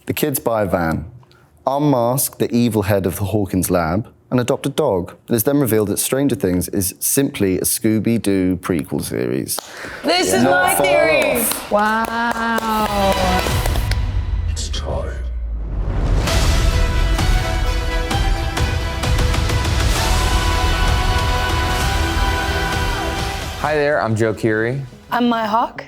The kids buy a van, unmask the evil head of the Hawkins lab, and adopt a dog. It is then revealed that Stranger Things is simply a Scooby-Doo prequel series. This is my theory. Wow. It's time. Hi there, I'm Joe Keery. I'm my Hawke.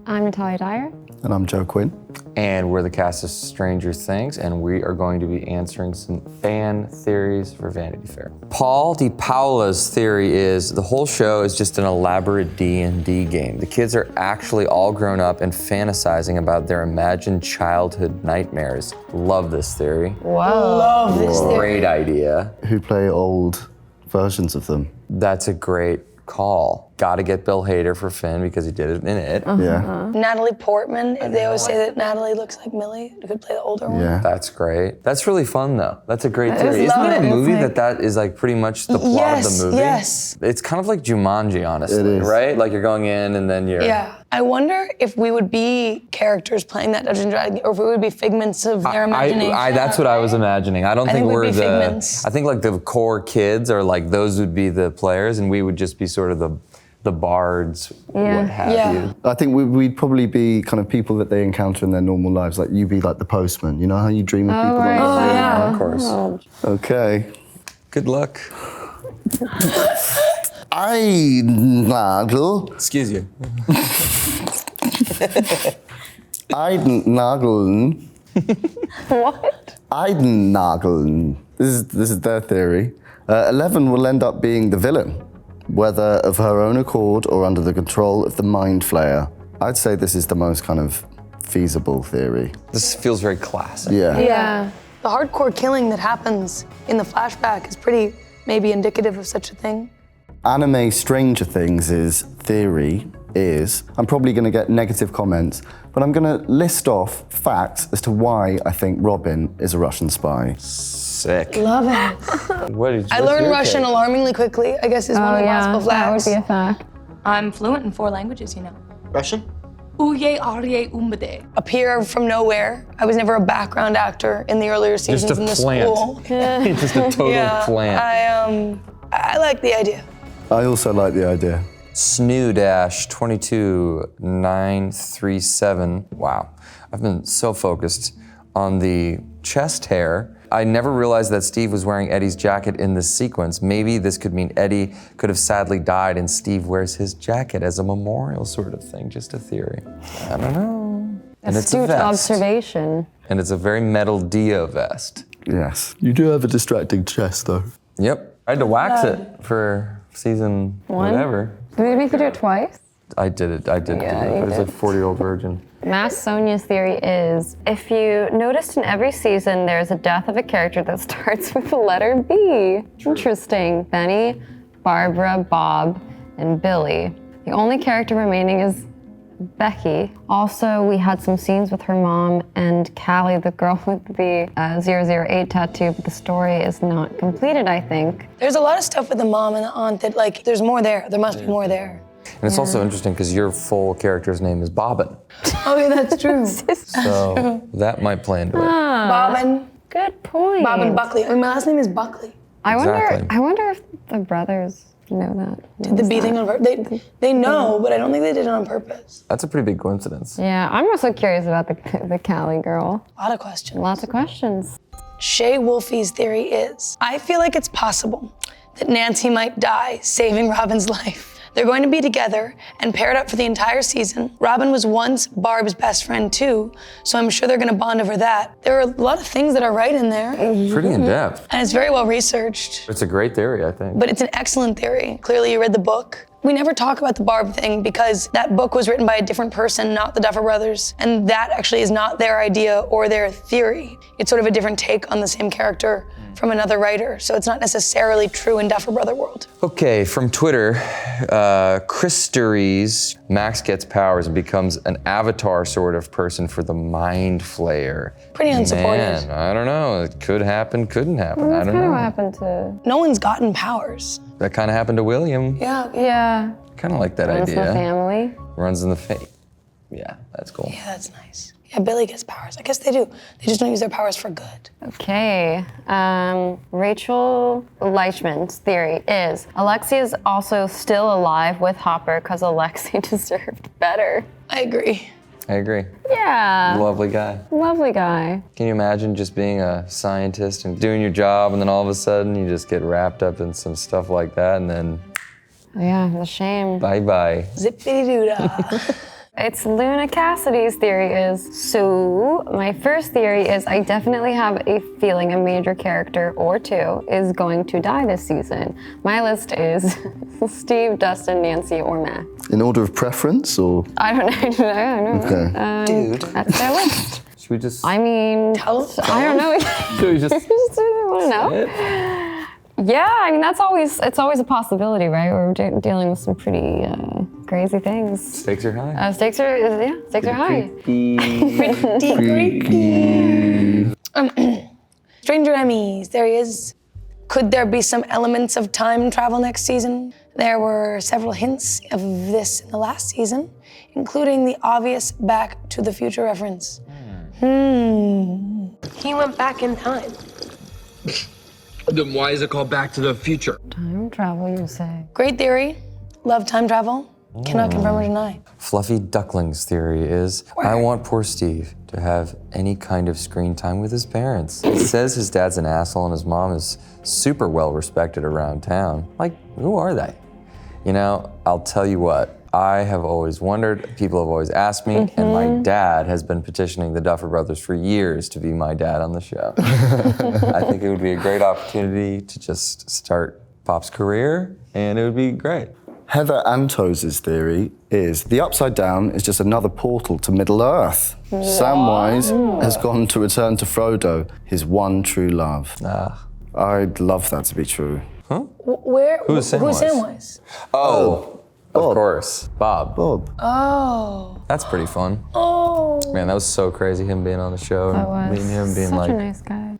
I'm Natalia Dyer. And I'm Joe Quinn. And we're the cast of Stranger Things, and we are going to be answering some fan theories for Vanity Fair. Paul DiPaola's theory is the whole show is just an elaborate D&D game. The kids are actually all grown up and fantasizing about their imagined childhood nightmares. Love this theory. Wow. Love this theory. Great idea. Who play old versions of them. That's a great call. Gotta get Bill Hader for Finn because he did it in it. Yeah. Natalie Portman. They always say that Natalie looks like Millie, who could play the older one. Yeah. That's great. That's really fun though. That's a great theory. Isn't it a movie that is like pretty much the plot of the movie? Yes. It's kind of like Jumanji, honestly, It is. right? Like you're going in and then you're... Yeah. I wonder if we would be characters playing that Dungeons & Dragons, or if we would be figments of their imagination. That's what I was imagining. I don't think think we'd we're be the... figments. I think like the core kids are like, those would be the players and we would just be sort of the bards, what have you. I think we'd probably be kind of people that they encounter in their normal lives. Like you'd be like the postman. You know how you dream of people? Right. on the street? yeah. Of course. Okay. Good luck. I nagel. Excuse you. I nageln. What? I nageln. This is their theory. 11 will end up being the villain, whether of her own accord or under the control of the Mind Flayer. I'd say this is the most kind of feasible theory. This feels very classic. Yeah. Yeah. The hardcore killing that happens in the flashback is pretty maybe indicative of such a thing. Anime Stranger Things' theory is, I'm probably going to get negative comments, but I'm going to list off facts as to why I think Robin is a Russian spy. Sick. Love it. What's I learned your Russian take? alarmingly quickly, I guess is one of the possible that would facts. be a fact. I'm fluent in 4 languages, you know. Russian? Uye arye umbade. Appear from nowhere. I was never a background actor in the earlier seasons Just a in the plant. school. Just a total plant. I like the idea. I also like the idea. Snoo-22937. Wow. I've been so focused on the chest hair. I never realized that Steve was wearing Eddie's jacket in this sequence. Maybe this could mean Eddie could have sadly died and Steve wears his jacket as a memorial sort of thing. Just a theory. I don't know. And it's a Astute vest. observation. And it's a very metal Dio vest. Yes. You do have a distracting chest, though. Yep. I had to wax it for season whatever. Did they make you do it twice? I did it. I did Yeah, do it. you I was a did. 40-year-old virgin. Mass Sonia's theory is, if you noticed in every season, there's a death of a character that starts with the letter B. Interesting. Benny, Barbara, Bob, and Billy. The only character remaining is Becky. Also, we had some scenes with her mom and Callie, the girl with the 008 tattoo, but the story is not completed, I think. There's a lot of stuff with the mom and the aunt that, like, there's more there. There must be more there. And it's also interesting because your full character's name is Bobbin. Oh, yeah, that's true. So that might play into it. Bobbin. Good point. Bobbin Buckley. I mean, my last name is Buckley. Exactly. I wonder if the brothers know that. Did the B thing on purpose? They know, but I don't think they did it on purpose. That's a pretty big coincidence. Yeah, I'm also curious about the Callie girl. A lot of questions. Lots of questions. Shay Wolfie's theory is, I feel like it's possible that Nancy might die saving Robin's life. They're going to be together and paired up for the entire season. Robin was once Barb's best friend too, so I'm sure they're gonna bond over that. There are a lot of things that are right in there, Pretty in-depth. and it's very well researched. It's a great theory, I think. But it's an excellent theory. Clearly you read the book. We never talk about the Barb thing because that book was written by a different person, not the Duffer Brothers. And that actually is not their idea or their theory. It's sort of a different take on the same character from another writer. So it's not necessarily true in Duffer Brother world. Okay, from Twitter, Christeries, Max gets powers and becomes an avatar sort of person for the Mind Flayer. Pretty unsupported. Man, I don't know. It could happen, couldn't happen. I That's don't kind of know. what happened to. No one's gotten powers. That kind of happened to William. Yeah. Yeah. Kind of like that Runs in the idea. family. Runs in the fate. Yeah, that's cool. Yeah, that's nice. Yeah, Billy gets powers. I guess they do. They just don't use their powers for good. Okay. Rachel Leichman's theory is Alexi is also still alive with Hopper because Alexi deserved better. I agree. I agree. Yeah. Lovely guy. Lovely guy. Can you imagine just being a scientist and doing your job, and then all of a sudden you just get wrapped up in some stuff like that, and then Yeah, the shame. bye-bye. Zippity-doo-dah. It's Luna Cassidy's theory is, so my first theory is I definitely have a feeling a major character or two is going to die this season. My list is Steve, Dustin, Nancy, or Max. In order of preference, or? I don't know. I don't know. Okay. Dude. That's their list. Should we just... I mean, Tell us. I don't know. Should we just... I just want to know. Yeah, I mean, it's always a possibility, right? We're dealing with some pretty crazy things. Stakes are high. Stakes are high. Stranger Emmys, there he is. Could there be some elements of time travel next season? There were several hints of this in the last season, including the obvious Back to the Future reference. He went back in time. Then why is it called Back to the Future? Time travel, you say? Great theory. Love time travel. Cannot confirm or deny. Fluffy Duckling's theory is, I want poor Steve to have any kind of screen time with his parents. He says his dad's an asshole and his mom is super well respected around town. Like, who are they? You know, I'll tell you what, I have always wondered, people have always asked me, and my dad has been petitioning the Duffer Brothers for years to be my dad on the show. I think it would be a great opportunity to just start Pop's career, and it would be great. Heather Antos's theory is the Upside Down is just another portal to Middle-earth. Samwise has gone to return to Frodo, his one true love. I'd love that to be true. Where? Who's Who's Samwise? Samwise? Oh, of course, Bob. Bob. Oh. That's pretty fun. Oh. Man, that was so crazy, him being on the show. That and was meeting him being such like, a nice guy.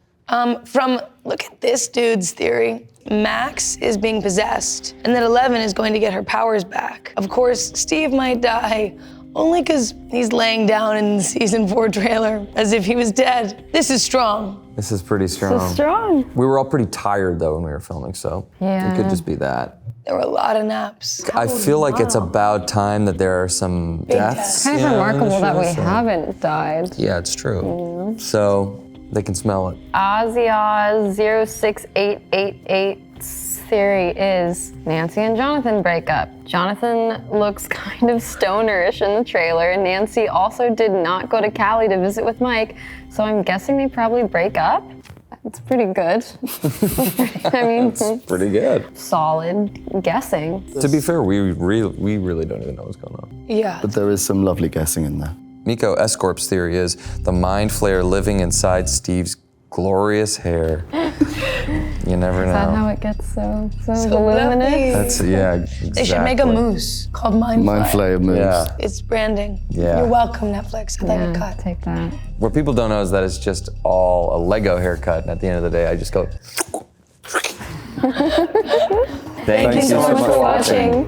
From look at this dude's theory, Max is being possessed, and that 11 is going to get her powers back. Of course, Steve might die, only because he's laying down in the season 4 trailer as if he was dead. This is strong. This is pretty strong. So strong. We were all pretty tired though when we were filming, so Yeah. it could just be that. There were a lot of naps. I feel like it's about time that there are some deaths. Kind of you know, in the remarkable that show, we so- haven't died. Yeah, it's true. So they can smell it. Ozzy06888's theory is Nancy and Jonathan break up. Jonathan looks kind of stonerish in the trailer, and Nancy also did not go to Cali to visit with Mike, so I'm guessing they probably break up. It's pretty good. I mean, Pretty good. solid guessing. To be fair, we really don't even know what's going on. Yeah. But there is some lovely guessing in there. Miko Escorp's theory is the mind flayer living inside Steve's glorious hair. You never know. Is that how it gets so lovely. voluminous? That's, yeah, exactly. They should make a moose called Mind Mind Flayer. Flayer moves. Yeah. It's branding. Yeah. You're welcome, Netflix. I'd like a cut. Take that. What people don't know is that it's just all a Lego haircut, and at the end of the day, I just go. Thank you so much for watching.